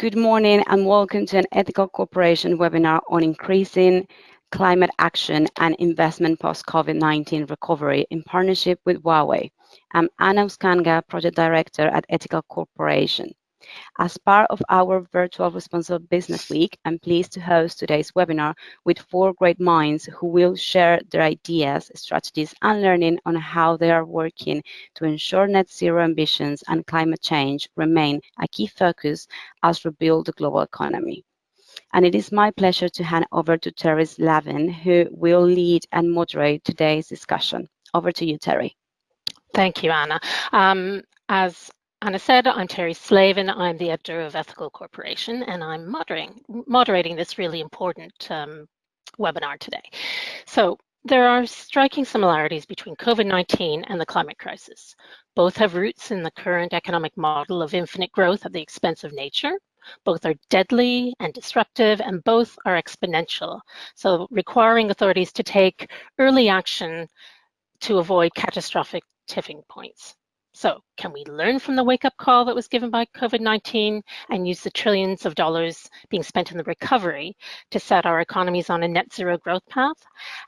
Good morning and welcome to an Ethical Corporation webinar on increasing climate action and investment post-COVID-19 recovery in partnership with Huawei. I'm Anna Uskanga, Project Director at Ethical Corporation. As part of our virtual Responsible Business Week, I'm pleased to host today's webinar with four great minds who will share their ideas, strategies, and learning on how they are working to ensure net zero ambitions and climate change remain a key focus as we build the global economy. And it is my pleasure to hand over to Terry Slavin, who will lead and moderate today's discussion. Over to you, Terry. Thank you, Anna. As Anna said, I'm Terry Slavin. I'm the editor of Ethical Corporation, and I'm moderating this really important webinar today. So there are striking similarities between COVID-19 and the climate crisis. Both have roots in the current economic model of infinite growth at the expense of nature. Both are deadly and disruptive, and both are exponential, so requiring authorities to take early action to avoid catastrophic tipping points. So can we learn from the wake-up call that was given by COVID-19 and use the trillions of dollars being spent in the recovery to set our economies on a net zero growth path?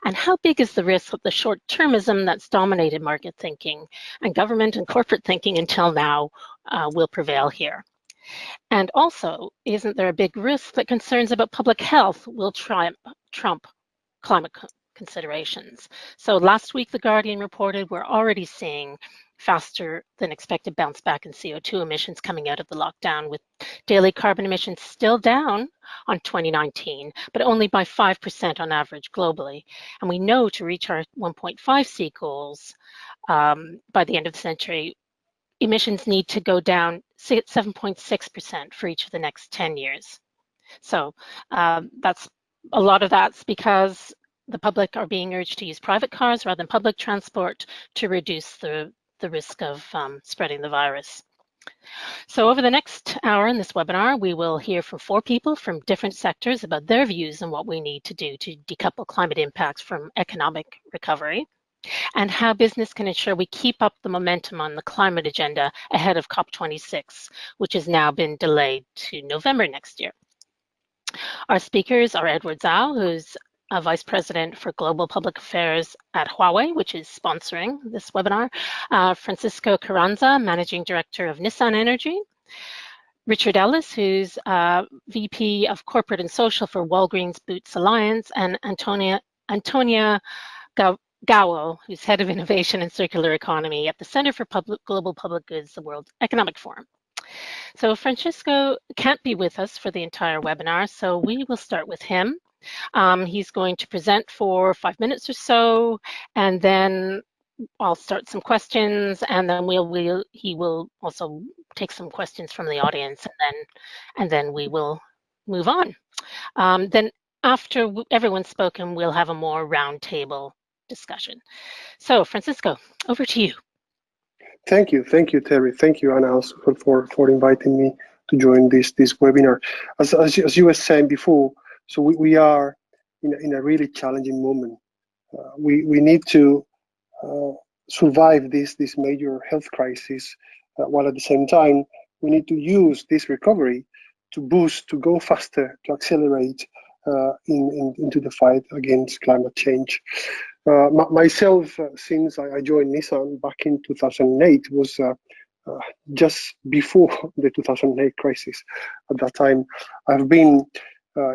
And how big is the risk that the short-termism that's dominated market thinking and government and corporate thinking until now will prevail here? And also, isn't there a big risk that concerns about public health will trump climate considerations? So last week, The Guardian reported we're already seeing faster than expected bounce back in CO2 emissions coming out of the lockdown, with daily carbon emissions still down on 2019, but only by 5% on average globally. And we know to reach our 1.5C goals by the end of the century, emissions need to go down 7.6% for each of the next 10 years. So that's a lot of that's because the public are being urged to use private cars rather than public transport to reduce the risk of spreading the virus. So over the next hour in this webinar, we will hear from four people from different sectors about their views on what we need to do to decouple climate impacts from economic recovery, and how business can ensure we keep up the momentum on the climate agenda ahead of COP26, which has now been delayed to November next year. Our speakers are Edward Zhao, who's a Vice President for Global Public Affairs at Huawei, which is sponsoring this webinar, Francisco Carranza, Managing Director of Nissan Energy, Richard Ellis, who's VP of Corporate and Social for Walgreens Boots Alliance, and Antonia Gawo, who's Head of Innovation and Circular Economy at the Center for Global Public Goods, the World Economic Forum. So Francisco can't be with us for the entire webinar, so we will start with him. He's going to present for 5 minutes or so, and then I'll start some questions, and then he will also take some questions from the audience, and then we will move on. Then after everyone's spoken, we'll have a more roundtable discussion. So Francisco, over to you. Thank you, Terry. Thank you, Anna, also for inviting me to join this webinar. As you were saying before, so we are in a really challenging moment. We need to survive this major health crisis, while at the same time we need to use this recovery to go faster, to accelerate into the fight against climate change. Myself, since I joined Nissan back in 2008, was just before the 2008 crisis. At that time, I've been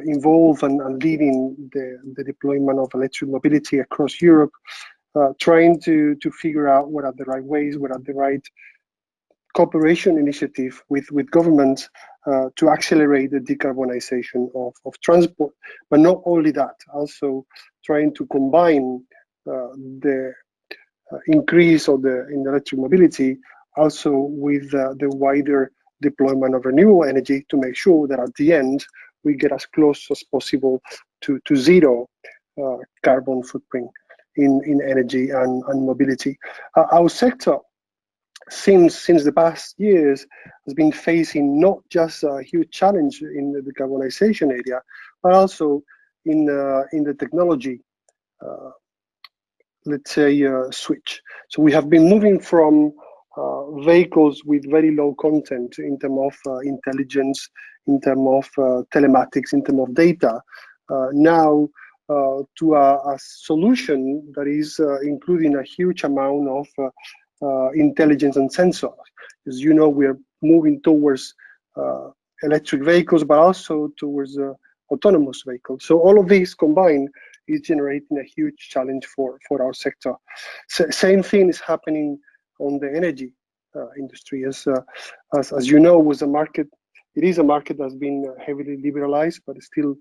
involved and leading the deployment of electric mobility across Europe, trying to figure out what are the right ways, what are the right cooperation initiative with governments to accelerate the decarbonization of transport. But not only that, also trying to combine the increase in the electric mobility also with the wider deployment of renewable energy to make sure that at the end we get as close as possible to zero carbon footprint in energy and mobility. Our sector, since the past years, has been facing not just a huge challenge in the decarbonization area, but also in the technology, let's say, switch. So we have been moving from vehicles with very low content in terms of intelligence, in terms of telematics, in terms of data, now to a solution that is including a huge amount of intelligence and sensors. As you know, we are moving towards electric vehicles, but also towards autonomous vehicles. So all of these combined is generating a huge challenge for our sector. Same thing is happening on the energy industry. As you know, was a market. It is a market that's been heavily liberalized, but still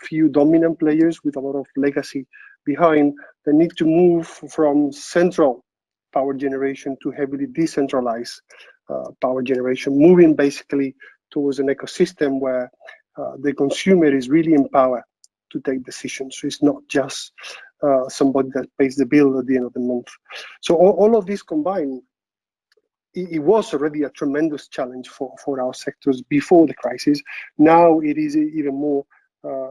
few dominant players with a lot of legacy behind. They need to move from central power generation to heavily decentralized power generation, moving basically towards an ecosystem where the consumer is really empowered to take decisions. So it's not just somebody that pays the bill at the end of the month. So all of this combined, it was already a tremendous challenge for our sectors before the crisis. Now it is even more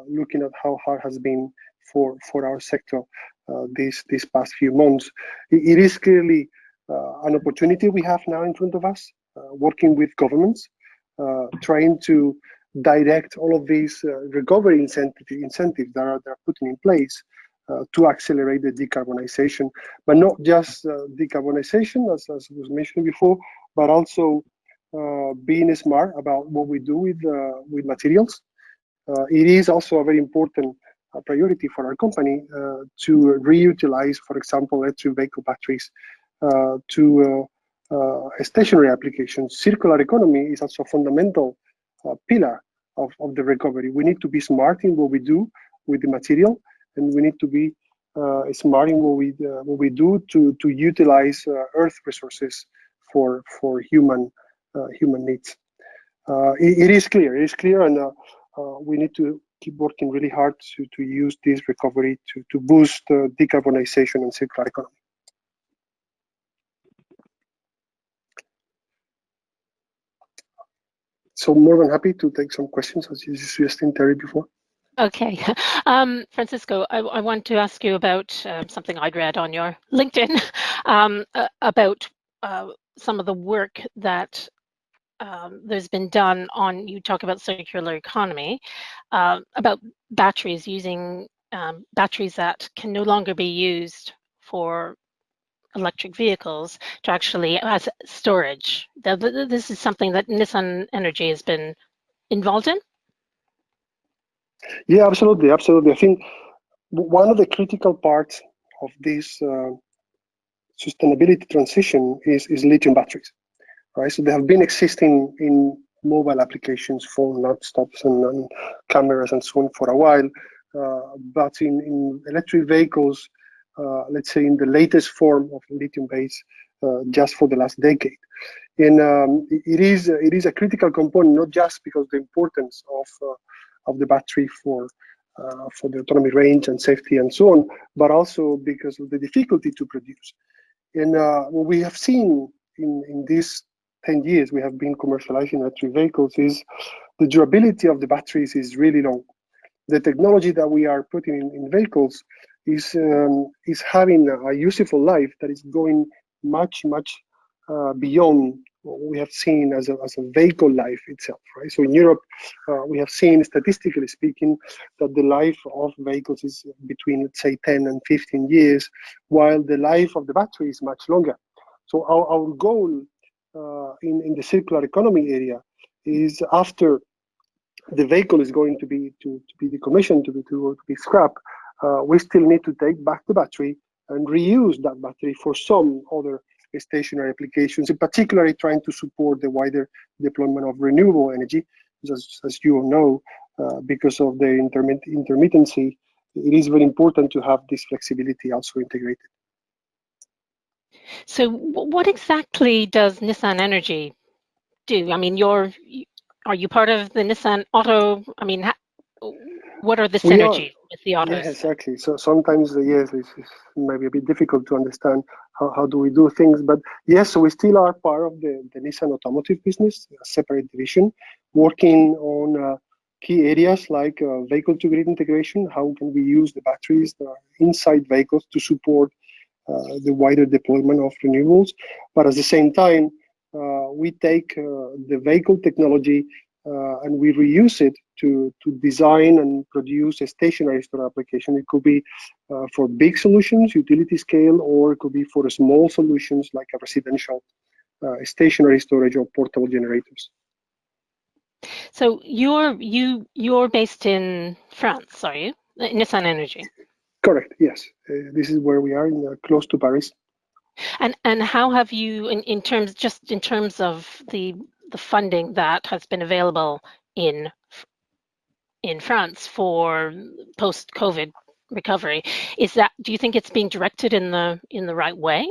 looking at how hard it has been for our sector these past few months. It is clearly an opportunity we have now in front of us, working with governments, trying to direct all of these recovery incentives that are putting in place to accelerate the decarbonization, but not just decarbonization, as was mentioned before, but also being smart about what we do with materials. It is also a very important priority for our company to reutilize, for example, electric vehicle batteries to stationary applications. Circular economy is also a fundamental pillar of the recovery. We need to be smart in what we do with the material, and we need to be smart in what we do to utilize earth resources for human needs. It is clear, and we need to keep working really hard to use this recovery to boost decarbonization and circular economy. So more than happy to take some questions, as you suggested, Terry, before. Okay. Francisco, I want to ask you about something I'd read on your LinkedIn about some of the work that there's been done on, you talk about circular economy, about batteries, using batteries that can no longer be used for electric vehicles to actually as storage. This is something that Nissan Energy has been involved in? Yeah, absolutely. I think one of the critical parts of this sustainability transition is lithium batteries, right? So they have been existing in mobile applications, phone laptops and cameras and so on for a while, but in electric vehicles, let's say in the latest form of lithium-based, just for the last decade. And it is a critical component, not just because the importance of the battery for the autonomy range and safety and so on, but also because of the difficulty to produce. And what we have seen in these 10 years we have been commercializing electric vehicles is the durability of the batteries is really long. The technology that we are putting in vehicles is having a useful life that is going much beyond what we have seen as a vehicle life itself, right? So in Europe, we have seen, statistically speaking, that the life of vehicles is between, let's say, 10 and 15 years, while the life of the battery is much longer. So our goal in the circular economy area is, after the vehicle is going to be decommissioned, to be scrapped, we still need to take back the battery and reuse that battery for some other stationary applications, in particular trying to support the wider deployment of renewable energy. As you all know, because of the intermittency, it is very important to have this flexibility also integrated. So what exactly does Nissan Energy do? I mean, are you part of the Nissan Auto? I mean, what are the synergies with the autos? Yeah, exactly. So sometimes, yes, it's maybe a bit difficult to understand how do we do things. But yes, so we still are part of the Nissan Automotive business, a separate division, working on key areas like vehicle-to-grid integration. How can we use the batteries that are inside vehicles to support the wider deployment of renewables. But at the same time, we take the vehicle technology and we reuse it to design and produce a stationary storage application. It could be for big solutions, utility scale, or it could be for small solutions like a residential stationary storage or portable generators. So you're based in France, are you? Nissan Energy. Correct. Yes, this is where we are, close to Paris. And how have you, in terms of the funding that has been available in France for post-COVID recovery, do you think it's being directed in the right way?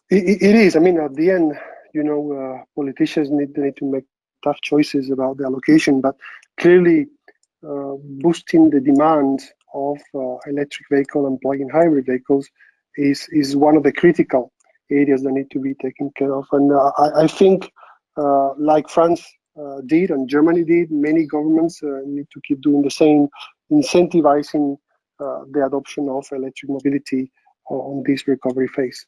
It is. I mean, at the end, politicians need to make tough choices about the allocation, but clearly boosting the demand of electric vehicle and plug-in hybrid vehicles is one of the critical areas that need to be taken care of. And I think, like France did and Germany did, many governments need to keep doing the same, incentivizing the adoption of electric mobility on this recovery phase.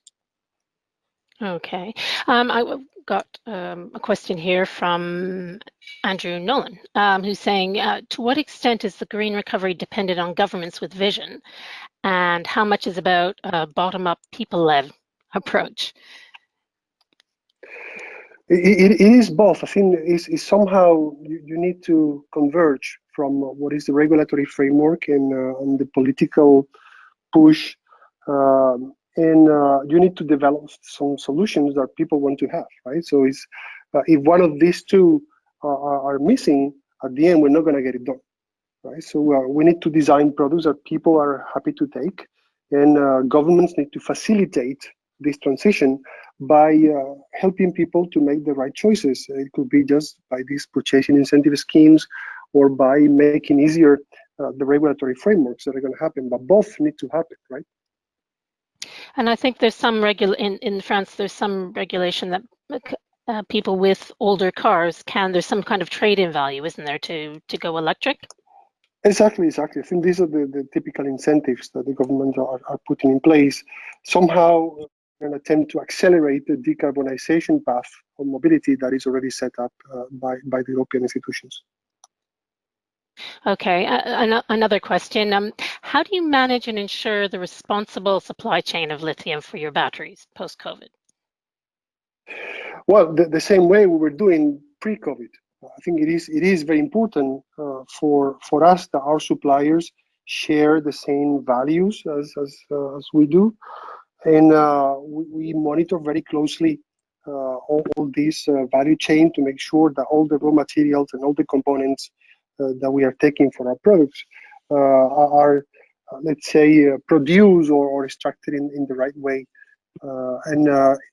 Okay. I got a question here from Andrew Nolan, who's saying, to what extent is the green recovery dependent on governments with vision, and how much is about a bottom-up, people-led approach? It is both. I think it's somehow you need to converge from what is the regulatory framework and on the political push, and you need to develop some solutions that people want to have, right? So it's if one of these two are missing, at the end we're not going to get it done, right? So we need to design products that people are happy to take, and governments need to facilitate this transition by helping people to make the right choices. It could be just by these purchasing incentive schemes or by making easier the regulatory frameworks that are going to happen, but both need to happen, right? And I think there's some in France, there's some regulation that people with older cars there's some kind of trade-in value, isn't there, to go electric? Exactly. I think these are the typical incentives that the government are putting in place. Somehow an attempt to accelerate the decarbonization path on mobility that is already set up by the European institutions. Okay, another question. How do you manage and ensure the responsible supply chain of lithium for your batteries post-COVID? Well, the same way we were doing pre-COVID. I think it is very important for us that our suppliers share the same values as we do, and we monitor very closely all this value chain to make sure that all the raw materials and all the components that we are taking for our products are let's say, produced or extracted in the right way. And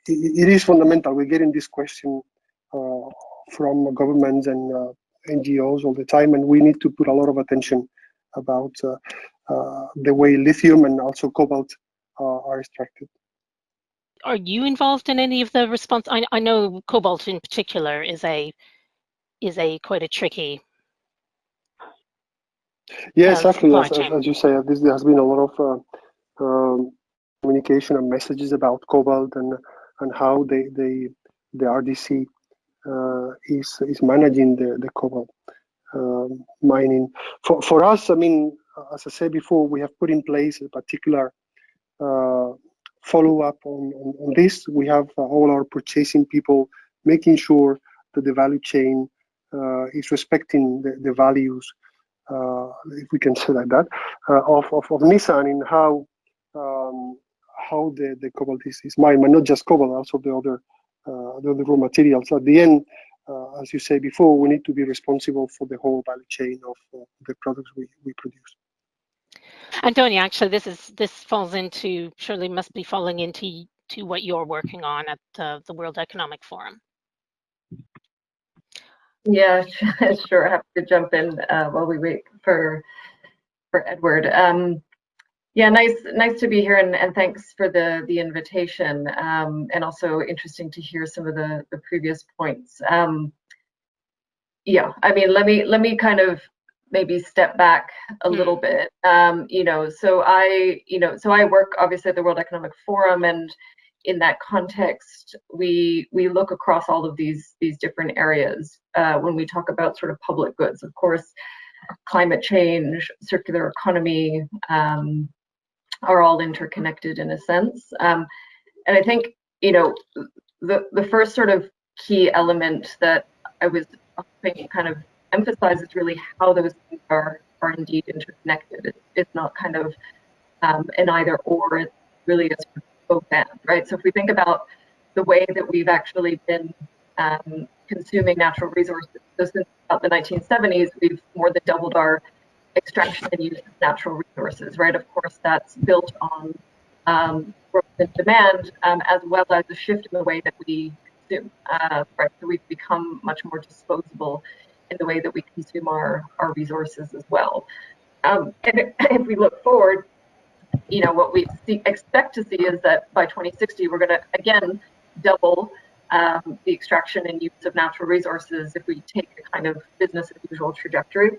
it is fundamental. We're getting this question from governments and NGOs all the time, and we need to put a lot of attention about the way lithium and also cobalt are extracted. Are you involved in any of the response? I know cobalt in particular is quite a tricky. Yes, actually, as you say, there has been a lot of communication and messages about cobalt and how the RDC is managing the cobalt mining. For us, I mean, as I said before, we have put in place a particular follow-up on this. We have all our purchasing people making sure that the value chain is respecting the values, if we can say like that, of Nissan in how the cobalt is mined, but not just cobalt, also the other raw materials. At the end, as you say before, we need to be responsible for the whole value chain of the products we produce. Antonia, actually, this falls into, surely must be falling into what you're working on at the World Economic Forum. Yeah, sure. Happy to jump in while we wait for Edward. Yeah, nice to be here, and thanks for the invitation. And also interesting to hear some of the previous points. Yeah, I mean, let me kind of maybe step back a little bit. So I work obviously at the World Economic Forum, and in that context, we look across all of these different areas when we talk about sort of public goods. Of course, climate change, circular economy are all interconnected in a sense. And I think the first sort of key element that I was hoping to kind of emphasize is really how those things are indeed interconnected. It's not kind of an either or, it's really a sort of both and, right? So if we think about the way that we've actually been consuming natural resources, so since about the 1970s, we've more than doubled our extraction and use of natural resources, right? Of course, that's built on growth in demand, as well as a shift in the way that we consume, right? So we've become much more disposable in the way that we consume our resources as well. And if we look forward, what we expect to see is that by 2060, we're going to again double the extraction and use of natural resources if we take a kind of business as usual trajectory.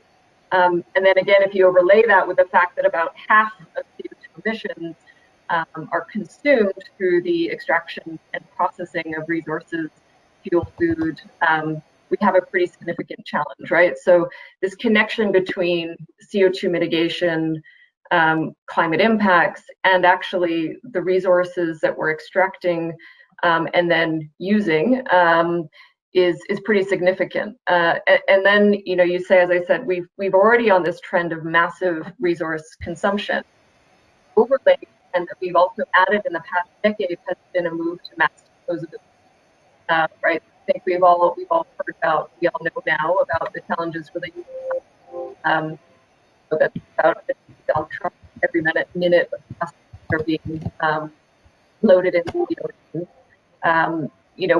And then again, if you overlay that with the fact that about half of CO2 emissions are consumed through the extraction and processing of resources, fuel, food, we have a pretty significant challenge, right? So this connection between CO2 mitigation, climate impacts, and actually the resources that we're extracting and then using is pretty significant. And then, you say, as I said, we've already on this trend of massive resource consumption. Overlay, and that we've also added in the past decade has been a move to mass disposability, right? I think we've all heard about, we all know now about the challenges related to that about dump truck every minute of plastics are being loaded into the ocean.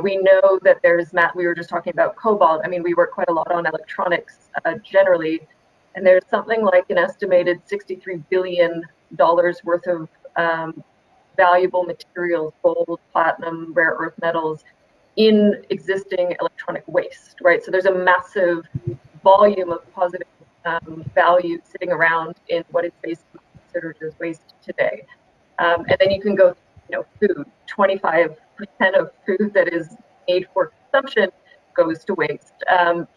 We know that there's, Matt, we were just talking about cobalt. I mean, we work quite a lot on electronics generally, and there's something like an estimated $63 billion worth of valuable materials, gold, platinum, rare earth metals, in existing electronic waste, right? So there's a massive volume of positive value sitting around in what is basically considered as waste today. And then you can go, food. 25% of food that is made for consumption goes to waste.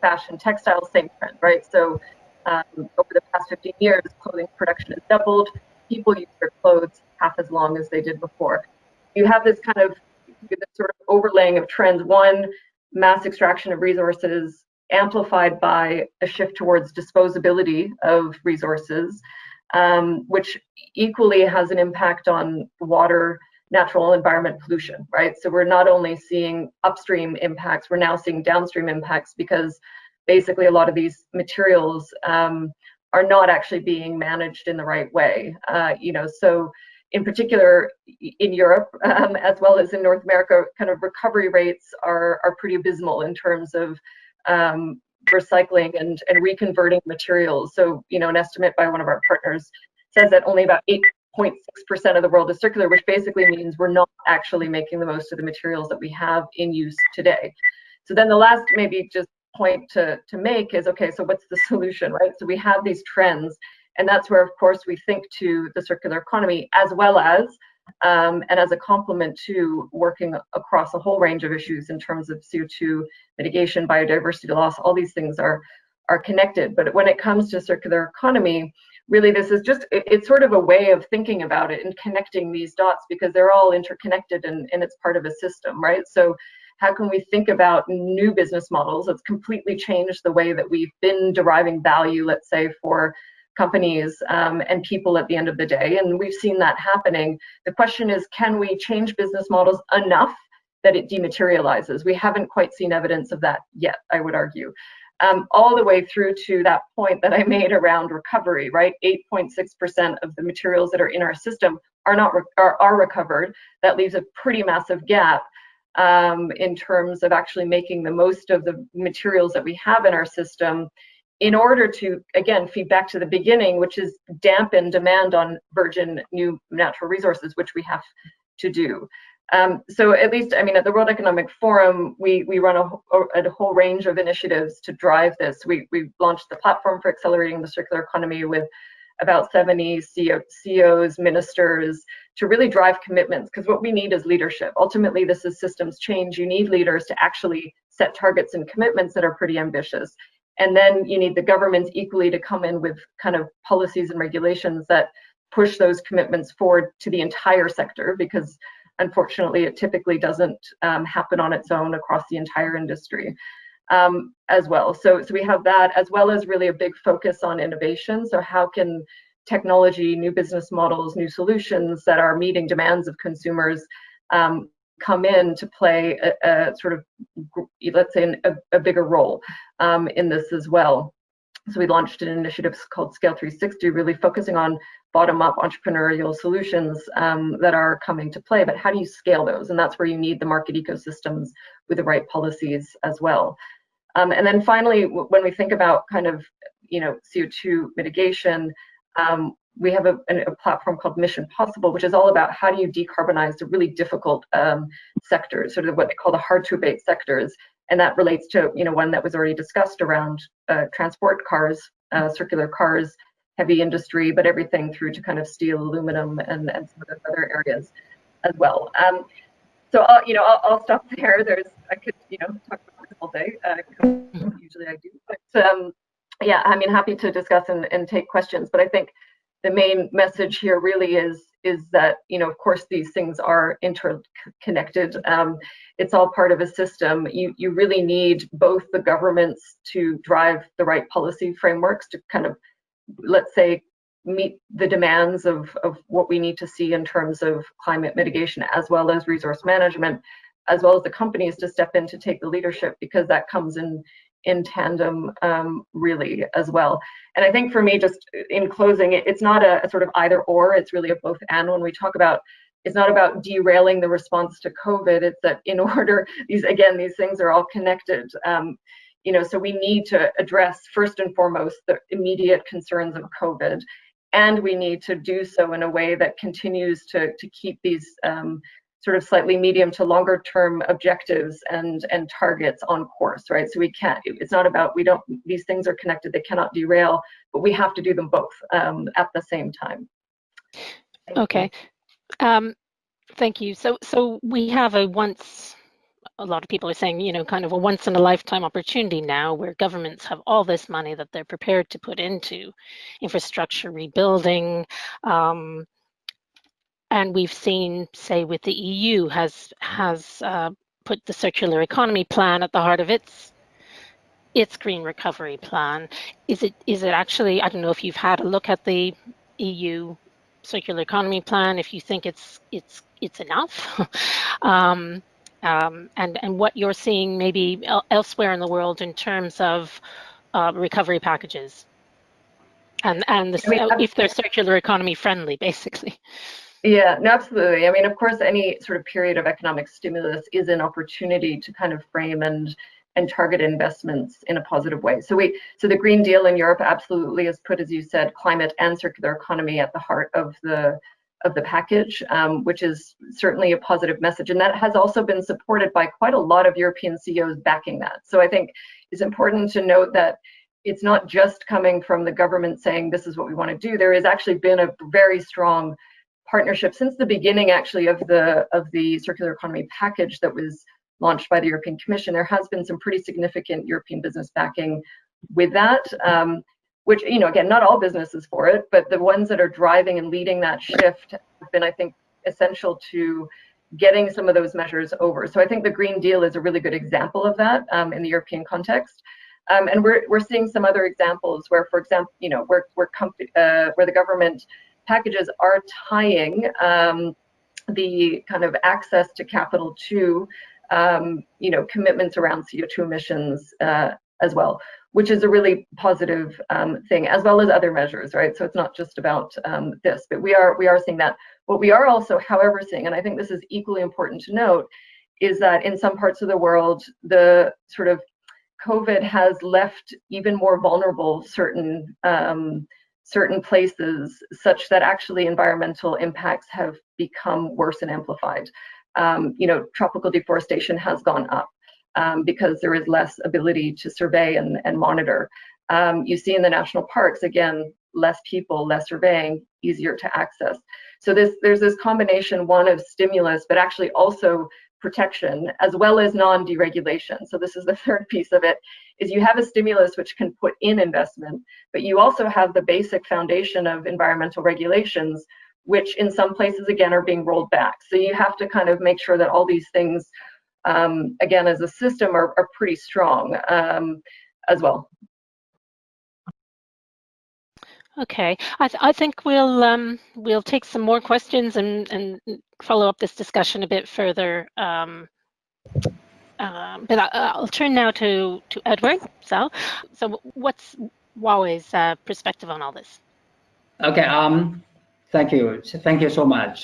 Fashion, textiles, same trend, right? So over the past 15 years, clothing production has doubled. People use their clothes half as long as they did before. You have this kind of this sort of overlaying of trends. One, mass extraction of resources amplified by a shift towards disposability of resources, which equally has an impact on water, natural environment pollution, right? So we're not only seeing upstream impacts, we're now seeing downstream impacts because basically a lot of these materials are not actually being managed in the right way. So in particular in Europe, as well as in North America, kind of recovery rates are pretty abysmal in terms of recycling and reconverting materials. So, an estimate by one of our partners says that only about 8.6% of the world is circular, which basically means we're not actually making the most of the materials that we have in use today. So then the last maybe just point to make is, okay, so what's the solution, right? So we have these trends, and that's where, of course, we think to the circular economy as well as, and as a complement to working across a whole range of issues in terms of CO2 mitigation, biodiversity loss, all these things are connected. But when it comes to circular economy, really this is just, it's sort of a way of thinking about it and connecting these dots because they're all interconnected and it's part of a system, right? So how can we think about new business models that's completely changed the way that we've been deriving value, let's say, for companies and people at the end of the day? And we've seen that happening. The question is, can we change business models enough that it dematerializes? We haven't quite seen evidence of that yet, I would argue. All the way through to that point that I made around recovery, right? 8.6% of the materials that are in our system are recovered. That leaves a pretty massive gap in terms of actually making the most of the materials that we have in our system in order to, again, feed back to the beginning, which is dampen demand on virgin new natural resources, which we have to do. So at least, I mean, at the World Economic Forum, we run a whole range of initiatives to drive this. We launched the platform for accelerating the circular economy with about 70 CEOs, ministers, to really drive commitments, because what we need is leadership. Ultimately, this is systems change. You need leaders to actually set targets and commitments that are pretty ambitious. And then you need the governments equally to come in with kind of policies and regulations that push those commitments forward to the entire sector, because unfortunately, it typically doesn't happen on its own across the entire industry as well. So we have that, as well as really a big focus on innovation. So how can technology, new business models, new solutions that are meeting demands of consumers come in to play a sort of, let's say, a bigger role in this as well. So we launched an initiative called Scale 360, really focusing on bottom-up entrepreneurial solutions that are coming to play. But how do you scale those? And that's where you need the market ecosystems with the right policies as well. And then finally, when we think about kind of, CO2 mitigation, we have a platform called Mission Possible, which is all about how do you decarbonize the really difficult sectors, sort of what they call the hard to abate sectors. And that relates to, one that was already discussed around transport cars, circular cars, heavy industry, but everything through to kind of steel, aluminum, and some of the other areas as well. So I'll stop there. I could talk about this all day. Usually I do, but yeah, I mean, happy to discuss and take questions. But I think the main message here really is that, of course, these things are interconnected. It's all part of a system. You really need both the governments to drive the right policy frameworks to kind of, let's say, meet the demands of what we need to see in terms of climate mitigation, as well as resource management, as well as the companies to step in to take the leadership, because that comes in tandem really as well. And I think for me, just in closing, it's not a sort of either or, it's really a both and. When we talk about, it's not about derailing the response to COVID, it's that in order, these things are all connected. So we need to address first and foremost the immediate concerns of COVID, and we need to do so in a way that continues to keep these sort of slightly medium to longer term objectives and targets on course, right? So it's not about, these things are connected, they cannot derail, but we have to do them both at the same time. Okay. Thank you. So we have a lot of people are saying, kind of a once in a lifetime opportunity now, where governments have all this money that they're prepared to put into infrastructure rebuilding. And we've seen, say, with the EU has put the circular economy plan at the heart of its green recovery plan. Is it actually, I don't know if you've had a look at the EU circular economy plan, if you think it's enough. And what you're seeing maybe elsewhere in the world in terms of recovery packages, and if they're circular economy friendly, basically. Yeah, no, absolutely. I mean, of course, any sort of period of economic stimulus is an opportunity to kind of frame and target investments in a positive way. So the Green Deal in Europe absolutely has put, as you said, climate and circular economy at the heart of the package, which is certainly a positive message. And that has also been supported by quite a lot of European CEOs backing that. So I think it's important to note that it's not just coming from the government saying this is what we want to do. There has actually been a very strong partnership since the beginning, actually, of the circular economy package that was launched by the European Commission. There has been some pretty significant European business backing with that, which, again, not all businesses for it, but the ones that are driving and leading that shift have been, I think, essential to getting some of those measures over. So I think the Green Deal is a really good example of that in the European context. And we're seeing some other examples where, for example, where the government packages are tying the kind of access to capital to commitments around CO2 emissions as well, which is a really positive thing, as well as other measures, right? So it's not just about this, but we are seeing that. What we are also, however, seeing, and I think this is equally important to note, is that in some parts of the world, the sort of COVID has left even more vulnerable certain places, such that actually environmental impacts have become worse and amplified. tropical deforestation has gone up because there is less ability to survey and monitor. You see in the national parks, again, less people, less surveying, easier to access. So there's this combination, one of stimulus, but actually also protection, as well as non-deregulation. So this is the third piece of it, is you have a stimulus which can put in investment, but you also have the basic foundation of environmental regulations, which in some places, again, are being rolled back. So you have to kind of make sure that all these things, again, as a system, are pretty strong as well. Okay, I think we'll take some more questions and follow up this discussion a bit further. But I'll turn now to Edward. So what's Huawei's perspective on all this? Okay. Thank you so much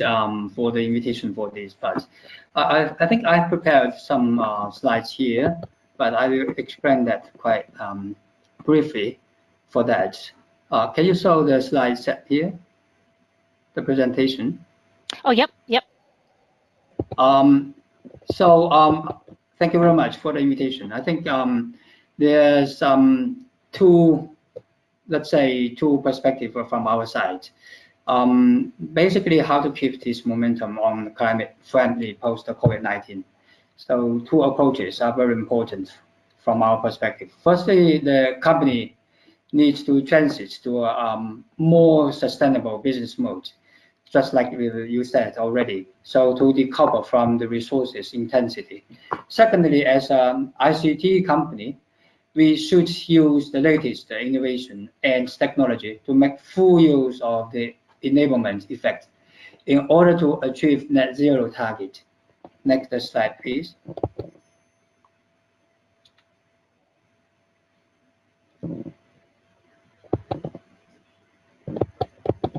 for the invitation for this. But I think I prepared some slides here, but I will explain that quite briefly for that. Can you show the slide set here, the presentation? Oh, yep. Thank you very much for the invitation. I think there's two perspectives from our side. Basically, how to keep this momentum on climate-friendly post-COVID-19. So two approaches are very important from our perspective. Firstly, the company needs to transit to a more sustainable business mode, just like you said already, so to decouple from the resources intensity. Secondly, as an ICT company, we should use the latest innovation and technology to make full use of the enablement effect in order to achieve net zero target. Next slide, please.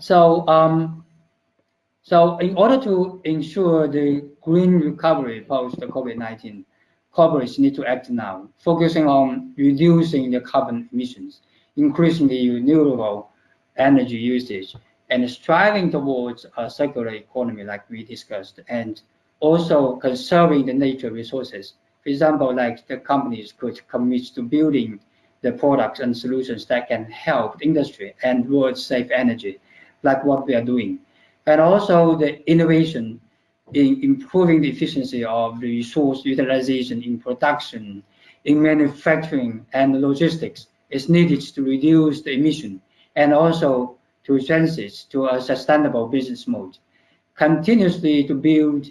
So in order to ensure the green recovery post COVID-19, corporates need to act now, focusing on reducing the carbon emissions, increasing the renewable energy usage, and striving towards a circular economy like we discussed, and also conserving the nature resources. For example, like the companies could commit to building the products and solutions that can help industry and world save energy, like what we are doing. And also the innovation in improving the efficiency of the resource utilization in production, in manufacturing and logistics is needed to reduce the emission and also to transit to a sustainable business mode. Continuously to build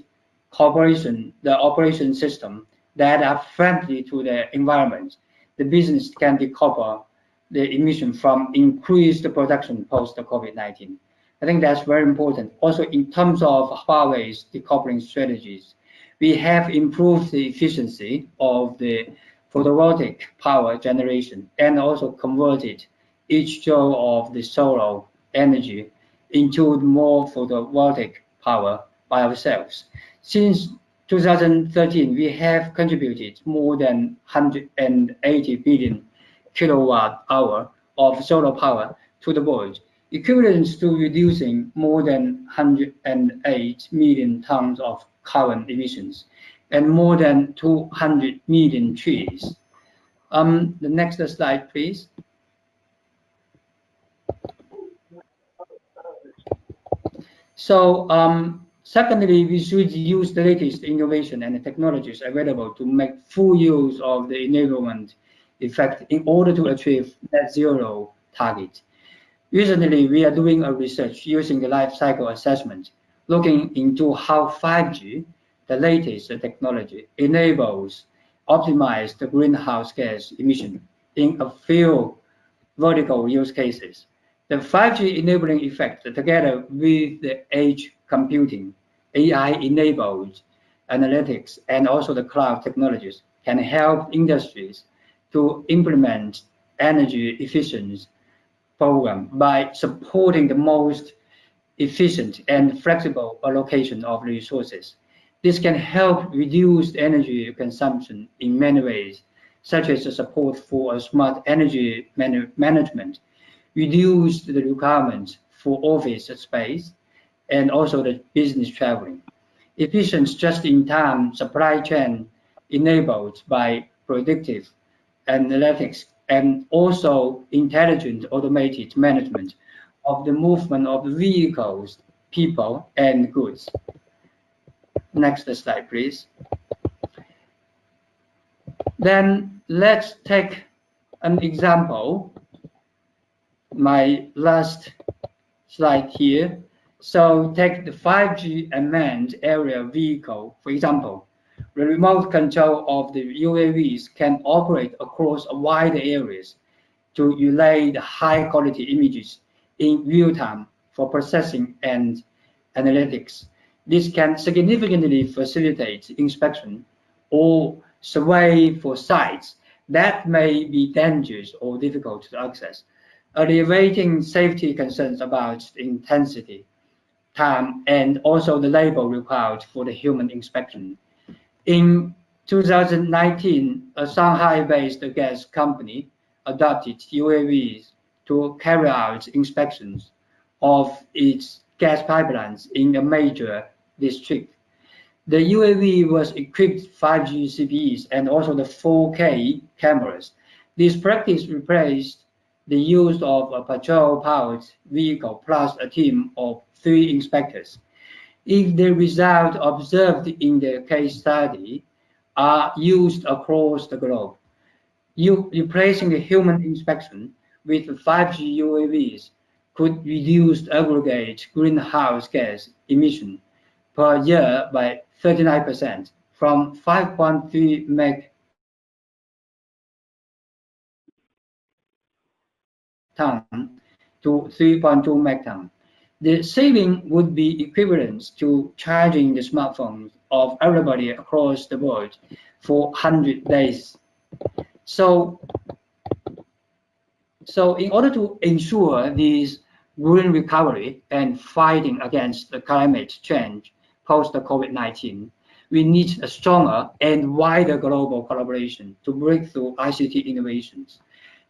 the operation system that are friendly to the environment. The business can decouple the emission from increased production post COVID-19. I think that's very important. Also, in terms of Huawei's decoupling strategies, we have improved the efficiency of the photovoltaic power generation and also converted each joule of the solar energy into more photovoltaic power by ourselves. Since 2013, we have contributed more than 180 billion kilowatt hour of solar power to the world, equivalent to reducing more than 108 million tons of carbon emissions and more than 200 million trees. The next slide, please. So, secondly, we should use the latest innovation and the technologies available to make full use of the enablement effect in order to achieve net zero target. Recently, we are doing a research using the life cycle assessment, looking into how 5G, the latest technology, enables optimize the greenhouse gas emission in a few vertical use cases. The 5G enabling effect, together with the edge computing, AI-enabled analytics, and also the cloud technologies, can help industries to implement energy efficiency program by supporting the most efficient and flexible allocation of resources. This can help reduce energy consumption in many ways, such as the support for a smart energy management, reduce the requirements for office space, and also the business traveling. efficient just-in-time supply chain enabled by predictive analytics and also intelligent automated management of the movement of vehicles, people, and goods. Next slide, please. Then let's take an example. My last slide here. So take the 5G unmanned aerial vehicle, for example. The remote control of the UAVs can operate across wide areas to relay the high-quality images in real time for processing and analytics. This can significantly facilitate inspection or survey for sites that may be dangerous or difficult to access, alleviating safety concerns about intensity, time, and also the labor required for the human inspection. In 2019, a Shanghai-based gas company adopted UAVs to carry out inspections of its gas pipelines in a major district. The UAV was equipped with 5G CPEs and also the 4K cameras. This practice replaced the use of a patrol-powered vehicle plus a team of 3 inspectors. If the results observed in the case study are used across the globe, replacing the human inspection with 5G UAVs could reduce aggregate greenhouse gas emission per year by 39%, from 5.3 megaton to 3.2 megaton. The saving would be equivalent to charging the smartphones of everybody across the world for 100 days. So in order to ensure this green recovery and fighting against the climate change post the COVID-19, we need a stronger and wider global collaboration to break through ICT innovations,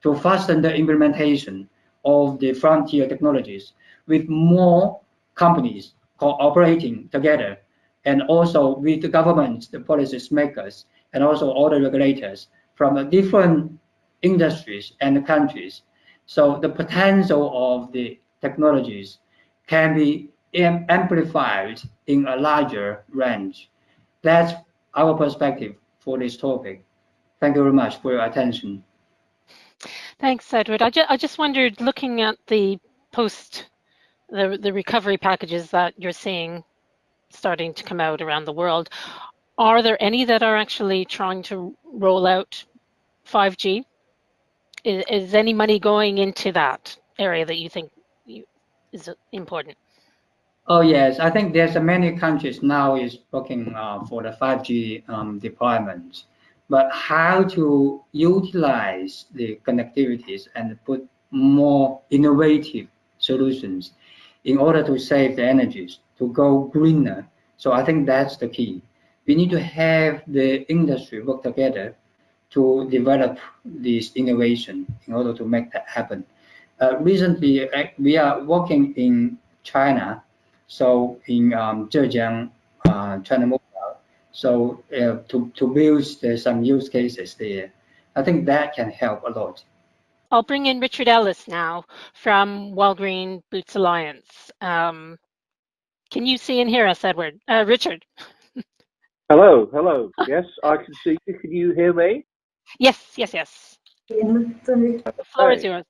to fasten the implementation of the frontier technologies with more companies cooperating together, and also with the government, the policy makers, and also all the regulators from the different industries and countries. So the potential of the technologies can be amplified in a larger range. That's our perspective for this topic. Thank you very much for your attention. Thanks, Edward. I just wondered, looking at the the recovery packages that you're seeing starting to come out around the world, are there any that are actually trying to roll out 5G? Is any money going into that area that you think is important? Oh yes, I think there's many countries now is looking for the 5G deployment, but how to utilize the connectivities and put more innovative solutions in order to save the energies, to go greener. So I think that's the key. We need to have the industry work together to develop this innovation in order to make that happen. Recently, we are working in China, so in Zhejiang, China Mobile, so to build some use cases there. I think that can help a lot. I'll bring in Richard Ellis now from Walgreen Boots Alliance. Can you see and hear us, Edward? Richard? Hello. Yes, I can see you. Can you hear me? Yes. The floor is yours.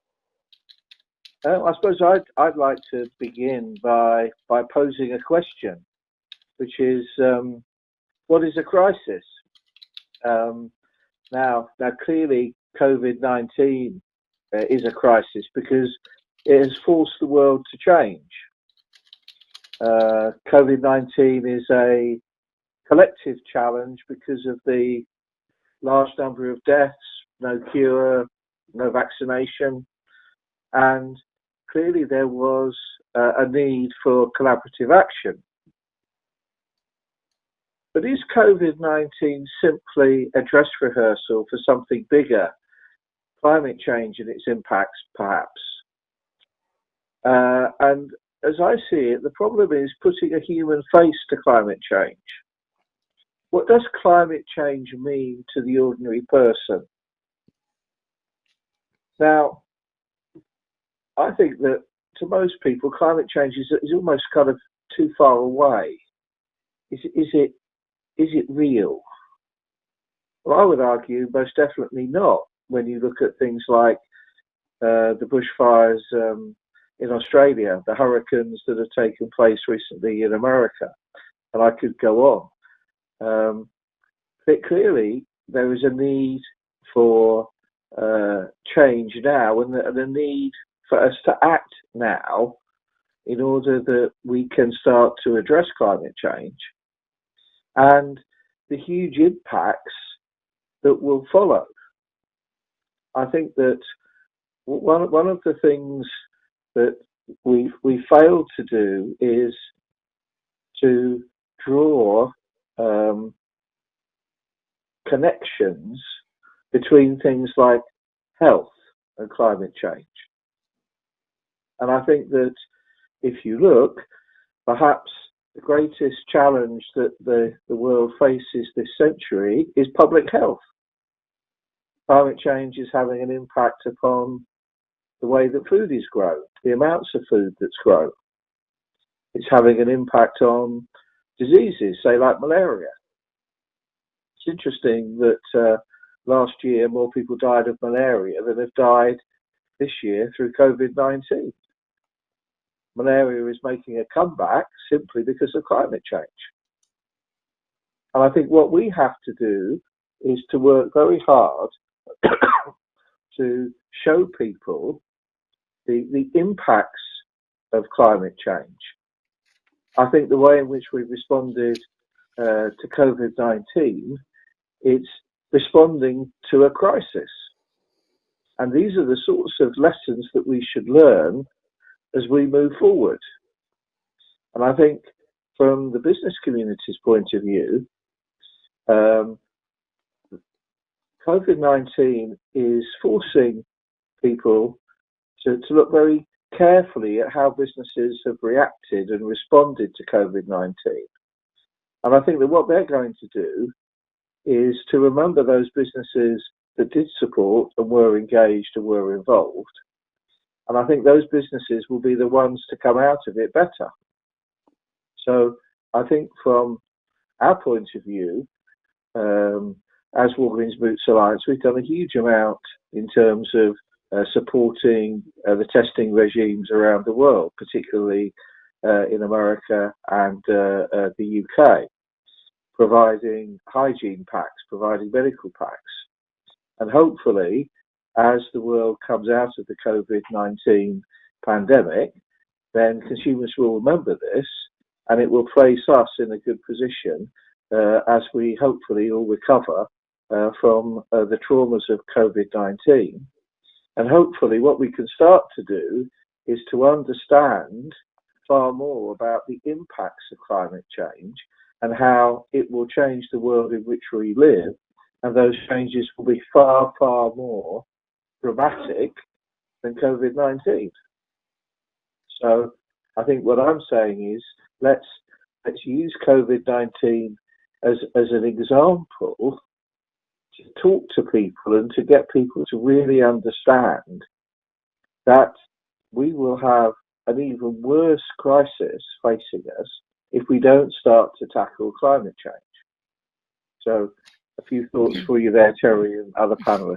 I suppose I'd like to begin by posing a question, which is, what is a crisis? Now clearly COVID-19 is a crisis because it has forced the world to change. COVID-19 is a collective challenge because of the large number of deaths, no cure, no vaccination, and clearly there was a need for collaborative action. But is COVID-19 simply a dress rehearsal for something bigger, climate change and its impacts perhaps? And as I see it, the problem is putting a human face to climate change. What does climate change mean to the ordinary person? Now, I think that to most people, climate change is almost kind of too far away. Is it real? Well, I would argue most definitely not. When you look at things like the bushfires in Australia, the hurricanes that have taken place recently in America, and I could go on. But clearly, there is a need for change now, and a need for us to act now in order that we can start to address climate change and the huge impacts that will follow. I think that one of the things that we failed to do is to draw connections between things like health and climate change. And I think that if you look, perhaps the greatest challenge that the world faces this century is public health. Climate change is having an impact upon the way that food is grown, the amounts of food that's grown. It's having an impact on diseases, say like malaria. It's interesting that last year more people died of malaria than have died this year through Covid-19. Malaria is making a comeback simply because of climate change. And I think what we have to do is to work very hard to show people the impacts of climate change. I think the way in which we've responded to COVID-19, it's responding to a crisis. And these are the sorts of lessons that we should learn as we move forward. And I think from the business community's point of view, COVID-19 is forcing people to look very carefully at how businesses have reacted and responded to COVID-19. And I think that what they're going to do is to remember those businesses that did support and were engaged and were involved. And I think those businesses will be the ones to come out of it better. So I think from our point of view, as Walgreens Boots Alliance, we've done a huge amount in terms of supporting the testing regimes around the world, particularly in America and the UK, providing hygiene packs, providing medical packs. And hopefully, as the world comes out of the COVID-19 pandemic, then consumers will remember this and it will place us in a good position as we hopefully all recover from the traumas of COVID-19. And hopefully what we can start to do is to understand far more about the impacts of climate change and how it will change the world in which we live. And those changes will be far, far more dramatic than COVID-19. So I think what I'm saying is let's use COVID-19 as an example to talk to people and to get people to really understand that we will have an even worse crisis facing us if we don't start to tackle climate change. So a few thoughts for you there, Terry, and other panelists.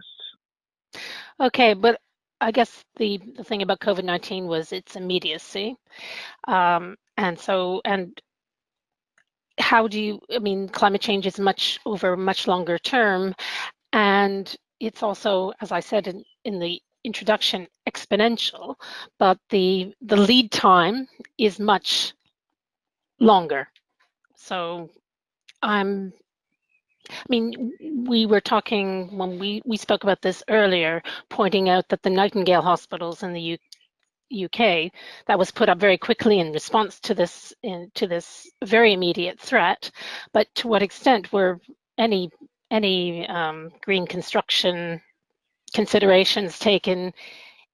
Okay, but I guess the thing about COVID-19 was its immediacy. And how do you, I mean, climate change is much longer term. And it's also, as I said in the introduction, exponential, but the lead time is much longer. So we were talking when we spoke about this earlier, pointing out that the Nightingale hospitals in the UK that was put up very quickly in response to this very immediate threat. But to what extent were any green construction considerations taken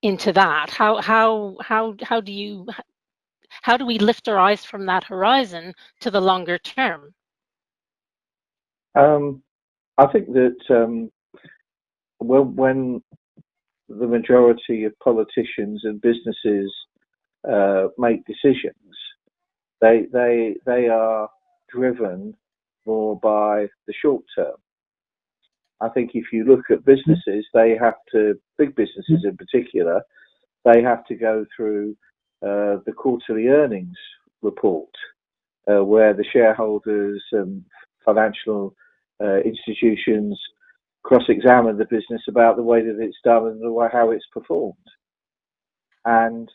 into that? How do you How do we lift our eyes from that horizon to the longer term? I think that when the majority of politicians and businesses make decisions, they are driven more by the short term. I think if you look at businesses, big businesses in particular, they have to go through the quarterly earnings report, where the shareholders and financial institutions cross-examine the business about the way that it's done and the way how it's performed. And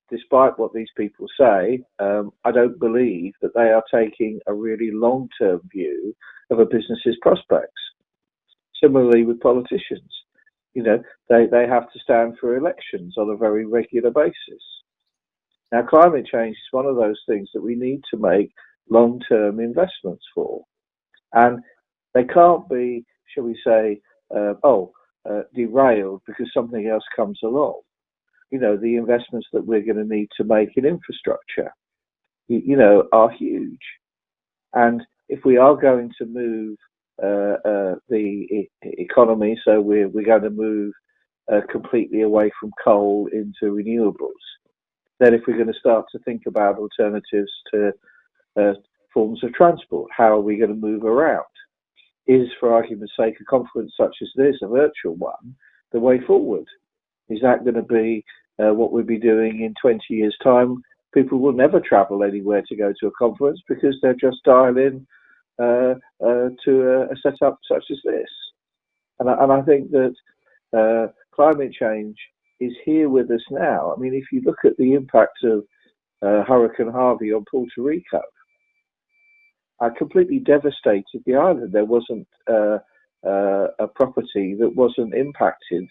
despite what these people say, I don't believe that they are taking a really long-term view of a business's prospects. Similarly with politicians, you know, they have to stand for elections on a very regular basis. Now, climate change is one of those things that we need to make long-term investments for. And they can't be, shall we say, derailed because something else comes along. You know, the investments that we're going to need to make in infrastructure, you know, are huge. And if we are going to move the economy, so we're going to move completely away from coal into renewables, then if we're going to start to think about alternatives to forms of transport, how are we going to move around? Is, for argument's sake, a conference such as this, a virtual one, the way forward? Is that going to be what we'll be doing in 20 years' time? People will never travel anywhere to go to a conference because they'll just dial in to a setup such as this. And I think that climate change is here with us now. I mean, if you look at the impact of Hurricane Harvey on Puerto Rico, completely devastated the island. There wasn't a property that wasn't impacted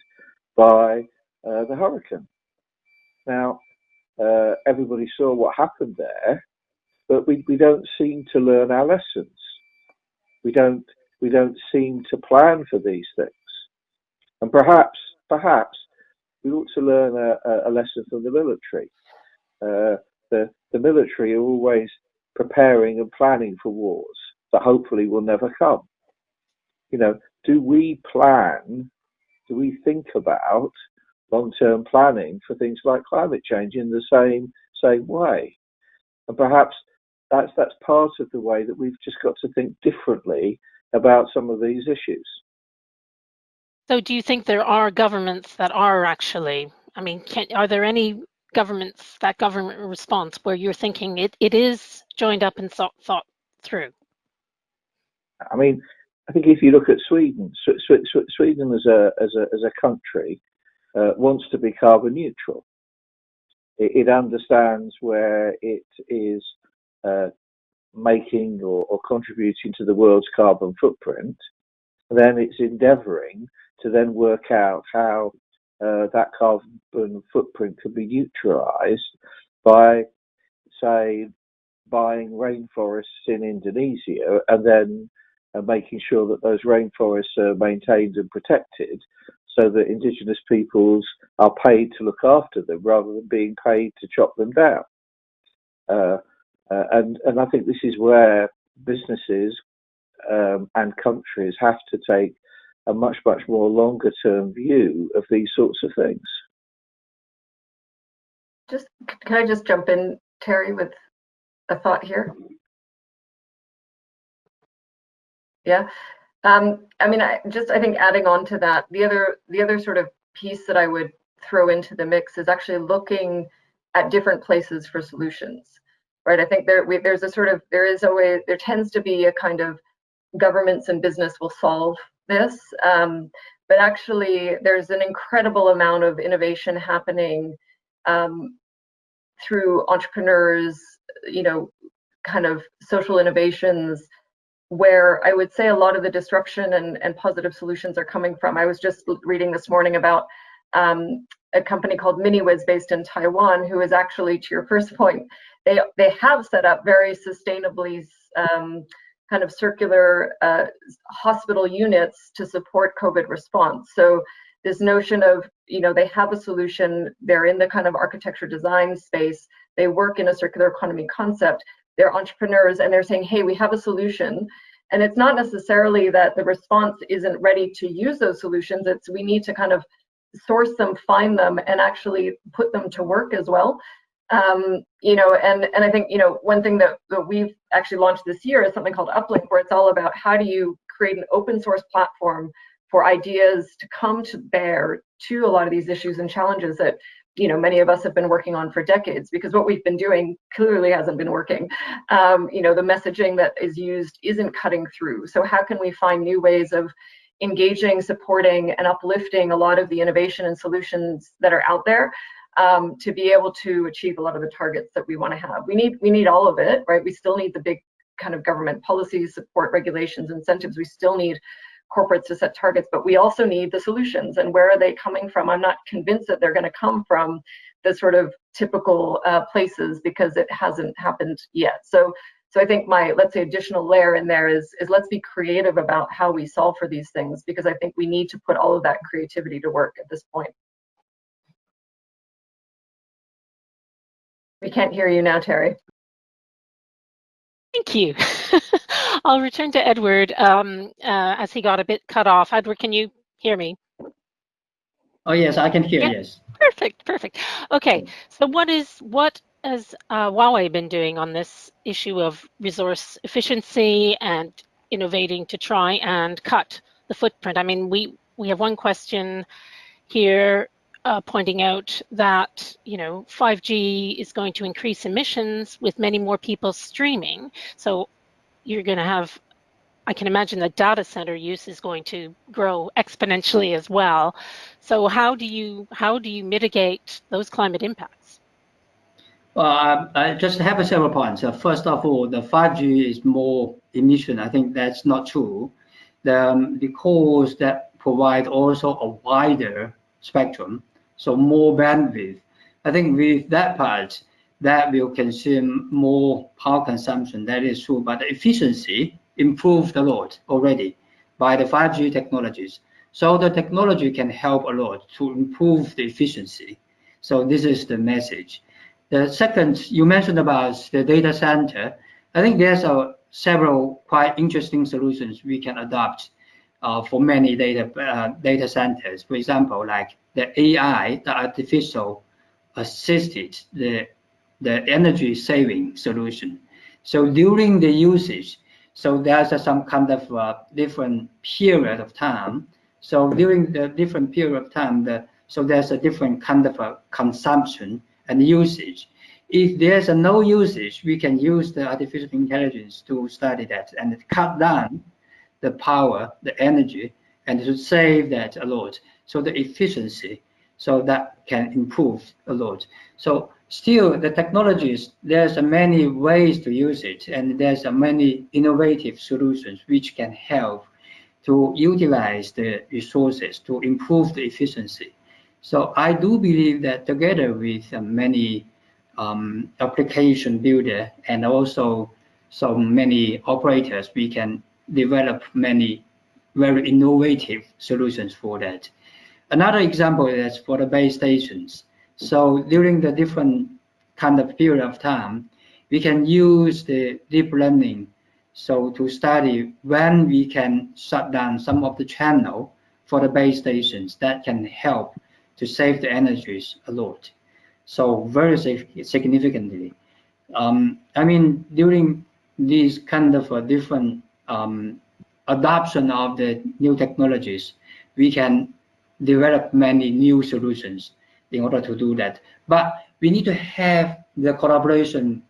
by the hurricane. Now, everybody saw what happened there, but we don't seem to learn our lessons. We don't seem to plan for these things. And perhaps we ought to learn a lesson from the military. The military are always preparing and planning for wars that hopefully will never come. You know, do we think about long-term planning for things like climate change in the same way? And perhaps that's part of the way that we've just got to think differently about some of these issues. So do you think there are governments that are actually, I mean, are there any governments, that government response where you're thinking it is joined up and thought through? I mean, I think if you look at Sweden, Sweden as a country wants to be carbon neutral. It understands where it is making or contributing to the world's carbon footprint. Then it's endeavouring to then work out how that carbon footprint can be neutralised by, say, buying rainforests in Indonesia and then making sure that those rainforests are maintained and protected so that indigenous peoples are paid to look after them rather than being paid to chop them down. And I think this is where businesses and countries have to take a much more longer term view of these sorts of things. Can I just jump in, Terry, with a thought here? Yeah. I mean, I think adding on to that, the other sort of piece that I would throw into the mix is actually looking at different places for solutions, right? I think there tends to be a kind of governments and business will solve this, but actually there's an incredible amount of innovation happening through entrepreneurs, you know, kind of social innovations, where I would say a lot of the disruption and positive solutions are coming from. I was just reading this morning about a company called MiniWiz based in Taiwan, who is actually, to your first point, they have set up very sustainably kind of circular hospital units to support COVID response. So this notion of, you know, they have a solution, they're in the kind of architecture design space, they work in a circular economy concept, they're entrepreneurs, and they're saying, hey, we have a solution. And it's not necessarily that the response isn't ready to use those solutions, it's we need to kind of source them, find them, and actually put them to work as well. You know, and I think, you know, one thing that we've actually launched this year is something called Uplink, where it's all about how do you create an open source platform for ideas to come to bear to a lot of these issues and challenges that, you know, many of us have been working on for decades, because what we've been doing clearly hasn't been working. You know, the messaging that is used isn't cutting through. So how can we find new ways of engaging, supporting, and uplifting a lot of the innovation and solutions that are out there, to be able to achieve a lot of the targets that we want to have? We need all of it, right? We still need the big kind of government policies, support, regulations, incentives. We still need corporates to set targets, but we also need the solutions. And where are they coming from? I'm not convinced that they're going to come from the sort of typical places, because it hasn't happened yet. So I think my, let's say, additional layer in there is let's be creative about how we solve for these things, because I think we need to put all of that creativity to work at this point. We can't hear you now, Terry. Thank you. I'll return to Edward as he got a bit cut off. Edward, can you hear me? Oh yes, I can hear. Yeah. Yes. Perfect. Okay, so what has Huawei been doing on this issue of resource efficiency and innovating to try and cut the footprint? I mean, we have one question here pointing out that, you know, 5G is going to increase emissions with many more people streaming. So you're going to have, I can imagine that data center use is going to grow exponentially as well. So how do you mitigate those climate impacts? Well, I just have several points. First of all, the 5G is more emission. I think that's not true. The cores that provide also a wider spectrum, so more bandwidth. I think with that part, that will consume more power consumption. That is true, but the efficiency improved a lot already by the 5G technologies. So the technology can help a lot to improve the efficiency. So this is the message. The second, you mentioned about the data center. I think there's several quite interesting solutions we can adopt for many data centers. For example, like the AI, the artificial assisted, the energy saving solution. So during the usage, so there's some kind of different period of time. So during the different period of time, so there's a different kind of consumption and usage. If there's no usage, we can use the artificial intelligence to study that and cut down the power, the energy, and to save that a lot. So the efficiency, so that can improve a lot. So still the technologies, there's many ways to use it, and there's many innovative solutions which can help to utilize the resources to improve the efficiency. So I do believe that together with many application builder and also so many operators, we can develop many very innovative solutions for that. Another example is for the base stations. So during the different kind of period of time, we can use the deep learning so to study when we can shut down some of the channel for the base stations that can help to save the energies a lot. So very significantly. I mean, during these kind of different adoption of the new technologies, we can develop many new solutions in order to do that. But we need to have the collaboration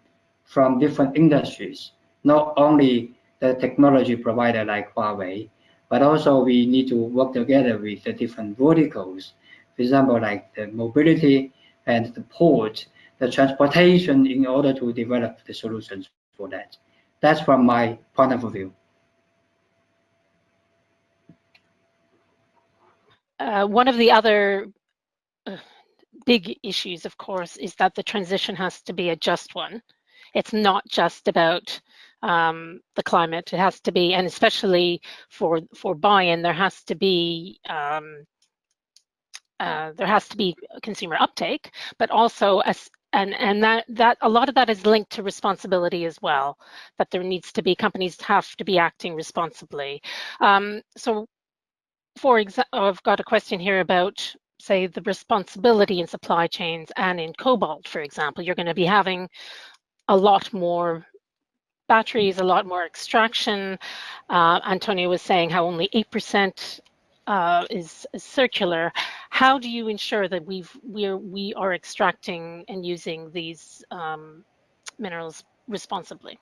from different industries, not only the technology provider like Huawei, but also we need to work together with the different verticals. For example, like the mobility and the port, the transportation, in order to develop the solutions for that. That's from my point of view. One of the other big issues, of course, is that the transition has to be a just one. It's not just about the climate. It has to be, and especially for buy-in, there has to be consumer uptake, but also and that a lot of that is linked to responsibility as well, that there needs to be, companies have to be acting responsibly. So for example, I've got a question here about, say, the responsibility in supply chains, and in cobalt, for example, you're going to be having a lot more batteries, a lot more extraction. Antonio was saying how only 8% is circular. How do you ensure that we are extracting and using these minerals responsibly?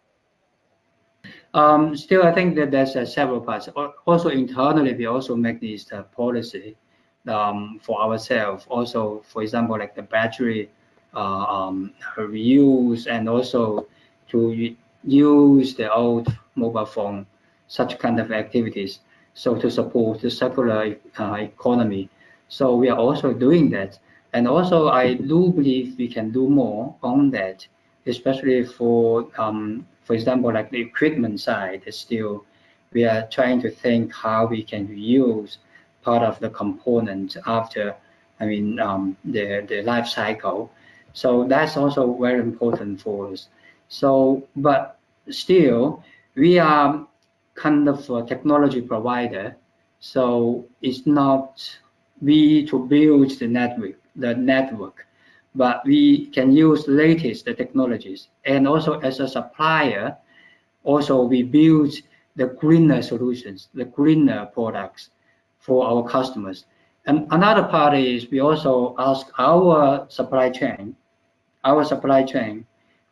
Still, I think that there's several parts. Also internally, we also make this policy for ourselves. Also, for example, like the battery reuse, and also to use the old mobile phone, such kind of activities. So to support the circular economy. So we are also doing that. And also, I do believe we can do more on that, especially for example, like the equipment side. Is still, we are trying to think how we can reuse part of the component after, the life cycle. So that's also very important for us. So, but still, we are kind of a technology provider. So it's not we to build the network, but we can use latest technologies. And also as a supplier, also we build the greener solutions, the greener products for our customers. And another part is we also ask our supply chain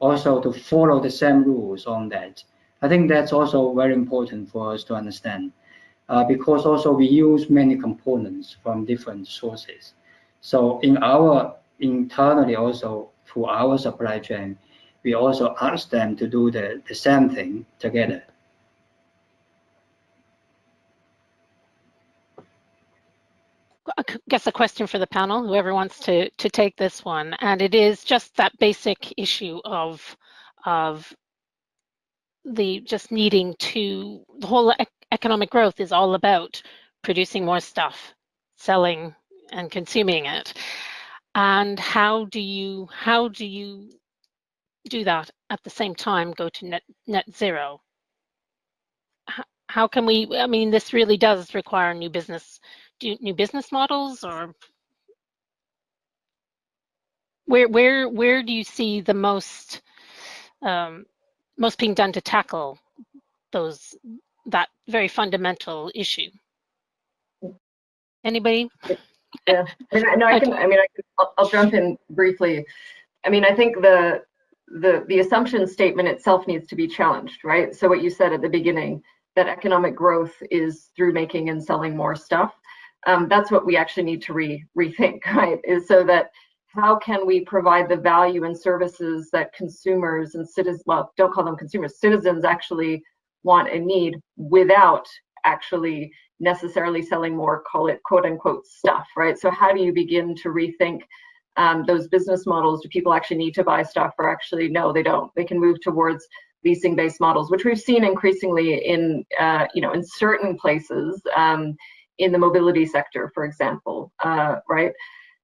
also to follow the same rules on that. I think that's also very important for us to understand, because also we use many components from different sources. So internally also through our supply chain, we also ask them to do the same thing together. I guess a question for the panel, whoever wants to take this one, and it is just that basic issue of the just needing to, the whole economic growth is all about producing more stuff, selling and consuming it. And how do you do that at the same time, go to net zero? How can we, I mean, this really does require new business models, or where do you see the most being done to tackle that very fundamental issue? Anybody? Yeah, I'll jump in briefly. I mean, I think the assumption statement itself needs to be challenged, right? So what you said at the beginning, that economic growth is through making and selling more stuff. That's what we actually need to rethink, right? Is so that how can we provide the value and services that consumers and citizens, well, don't call them consumers, citizens actually want and need, without actually necessarily selling more, call it quote unquote stuff, right? So how do you begin to rethink those business models? Do people actually need to buy stuff, or actually no, they don't? They can move towards leasing-based models, which we've seen increasingly in in certain places, in the mobility sector, for example, right?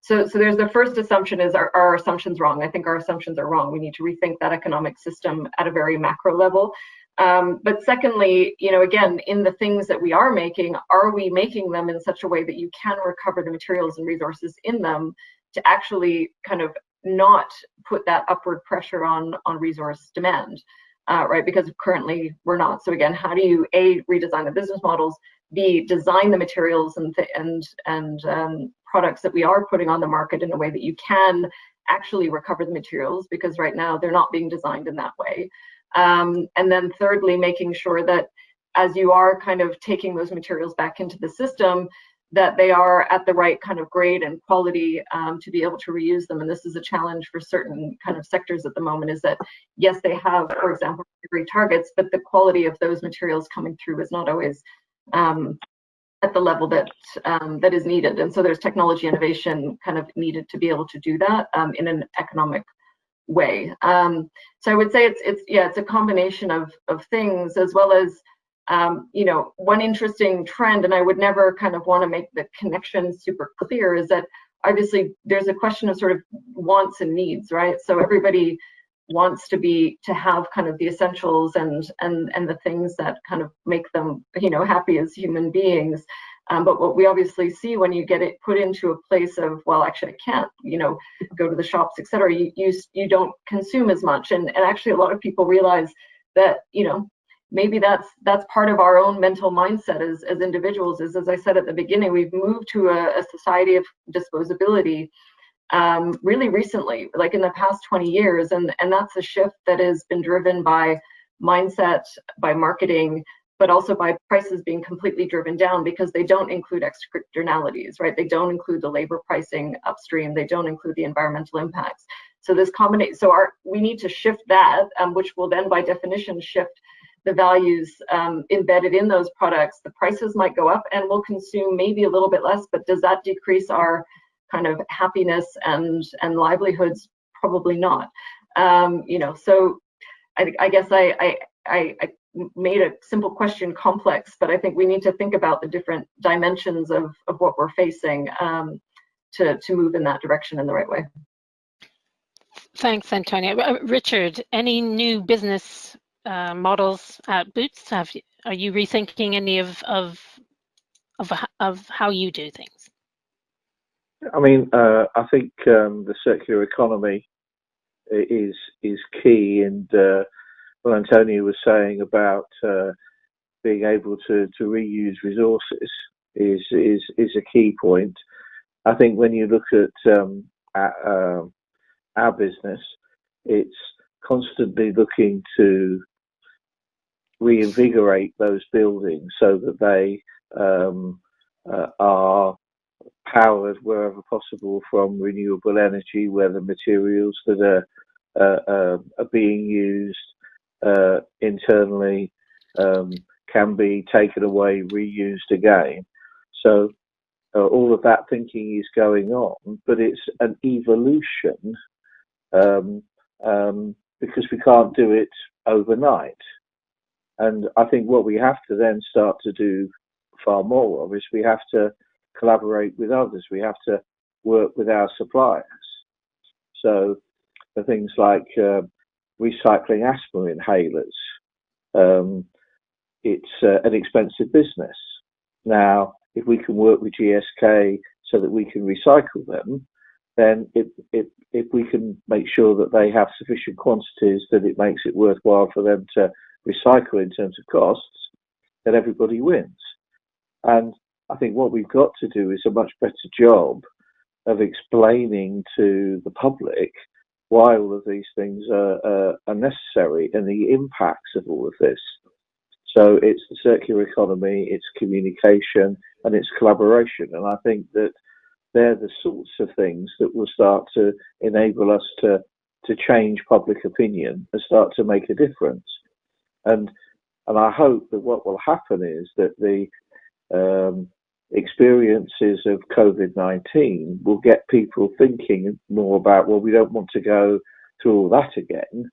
So there's the first assumption is, our assumptions wrong? I think our assumptions are wrong. We need to rethink that economic system at a very macro level. But secondly, again, in the things that we are making, are we making them in such a way that you can recover the materials and resources in them to actually kind of not put that upward pressure on resource demand, right? Because currently we're not. So again, how do you A, redesign the business models, B, design the materials and products that we are putting on the market in a way that you can actually recover the materials, because right now they're not being designed in that way. And then thirdly, making sure that as you are kind of taking those materials back into the system, that they are at the right kind of grade and quality to be able to reuse them. And this is a challenge for certain kind of sectors at the moment, is that yes, they have, for example, great targets, but the quality of those materials coming through is not always at the level that that is needed. And so there's technology innovation kind of needed to be able to do that in an economic way. So I would say it's a combination of things, as well as one interesting trend, and I would never kind of want to make the connection super clear, is that obviously there's a question of sort of wants and needs, right? So everybody wants to have kind of the essentials and the things that kind of make them, you know, happy as human beings. But what we obviously see when you get it put into a place of, well, actually I can't, you know, go to the shops, etc., you don't consume as much. And actually a lot of people realize that, you know, maybe that's part of our own mental mindset as individuals. Is, as I said at the beginning, we've moved to a society of disposability really recently, like in the past 20 years. And that's a shift that has been driven by mindset, by marketing, but also by prices being completely driven down because they don't include externalities, right? They don't include the labor pricing upstream. They don't include the environmental impacts. So this combination, we need to shift that, which will then by definition shift the values embedded in those products. The prices might go up and we'll consume maybe a little bit less, but does that decrease our kind of happiness and livelihoods? Probably not. You know, so I guess I made a simple question complex, but I think we need to think about the different dimensions of what we're facing to move in that direction in the right way. Thanks, Antonia. Richard, any new business models at Boots? Are you rethinking any of how you do things? I mean, I think the circular economy is key, and what Antonia was saying about being able to reuse resources is a key point. I think when you look at our business, it's constantly looking to reinvigorate those buildings so that they are powered wherever possible from renewable energy, where the materials that are being used internally can be taken away, reused again. So all of that thinking is going on, but it's an evolution because we can't do it overnight. And I think what we have to then start to do far more of is we have to collaborate with others. We have to work with our suppliers. So for things like recycling asthma inhalers, it's an expensive business. Now, if we can work with GSK so that we can recycle them, then if we can make sure that they have sufficient quantities that it makes it worthwhile for them to recycle in terms of costs, then everybody wins. And I think what we've got to do is a much better job of explaining to the public why all of these things are necessary and the impacts of all of this. So it's the circular economy, it's communication, and it's collaboration. And I think that they're the sorts of things that will start to enable us to change public opinion and start to make a difference. And I hope that what will happen is that the experiences of COVID-19 will get people thinking more about, well, we don't want to go through all that again.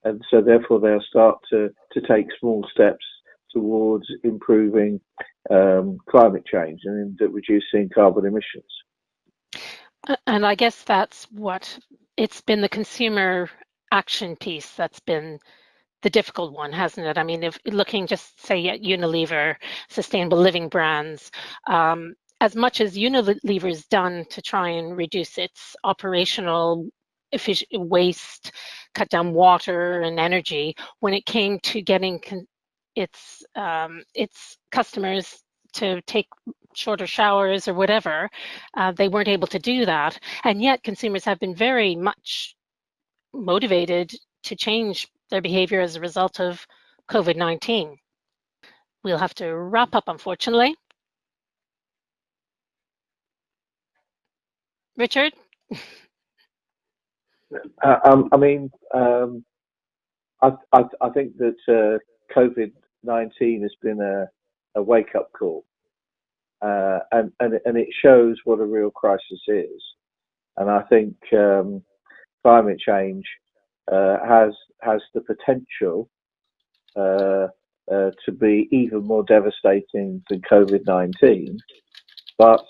And so therefore they'll start to take small steps towards improving climate change and reducing carbon emissions. And I guess that's what it's been, the consumer action piece that's been the difficult one, hasn't it? I mean, if looking just say at Unilever, sustainable living brands, as much as Unilever's done to try and reduce its operational waste, cut down water and energy, when it came to getting its customers to take shorter showers or whatever, they weren't able to do that. And yet consumers have been very much motivated to change their behavior as a result of COVID-19. We'll have to wrap up, unfortunately. Richard? I mean, I think that COVID-19 has been a wake-up call, and it shows what a real crisis is. And I think climate change has the potential to be even more devastating than COVID-19. But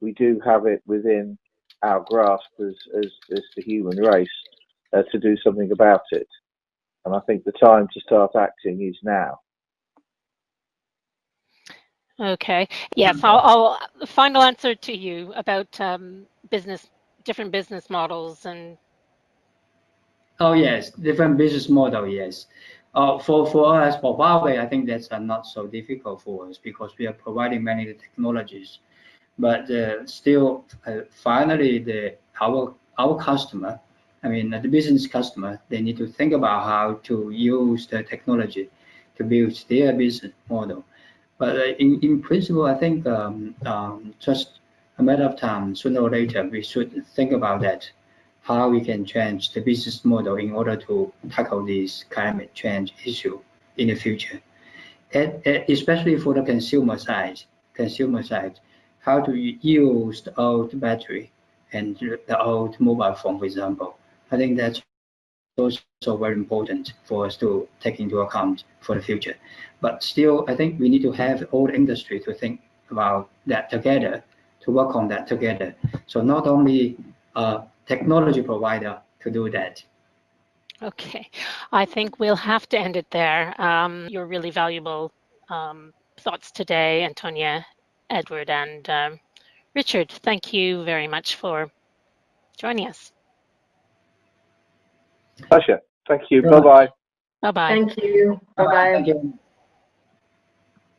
we do have it within our grasp as the human race to do something about it. And I think the time to start acting is now. Okay. Yes. I'll final answer to you about different business models and. Oh yes, different business model. Yes. For us, for Huawei, I think that's not so difficult for us because we are providing many technologies. But still, finally, our customer, I mean the business customer, they need to think about how to use the technology to build their business model. But in principle, I think just a matter of time, sooner or later, we should think about that, how we can change the business model in order to tackle this climate change issue in the future. Especially for the consumer side, how to use the old battery and the old mobile phone, for example. I think that's also very important for us to take into account for the future. But still, I think we need to have all the industry to think about that together, to work on that together. So not only a technology provider to do that. Okay, I think we'll have to end it there. Your really valuable thoughts today, Antonia, Edward, and Richard. Thank you very much for joining us. Pleasure. Thank you. Bye-bye. Bye-bye. Thank you. Bye-bye. Thank you.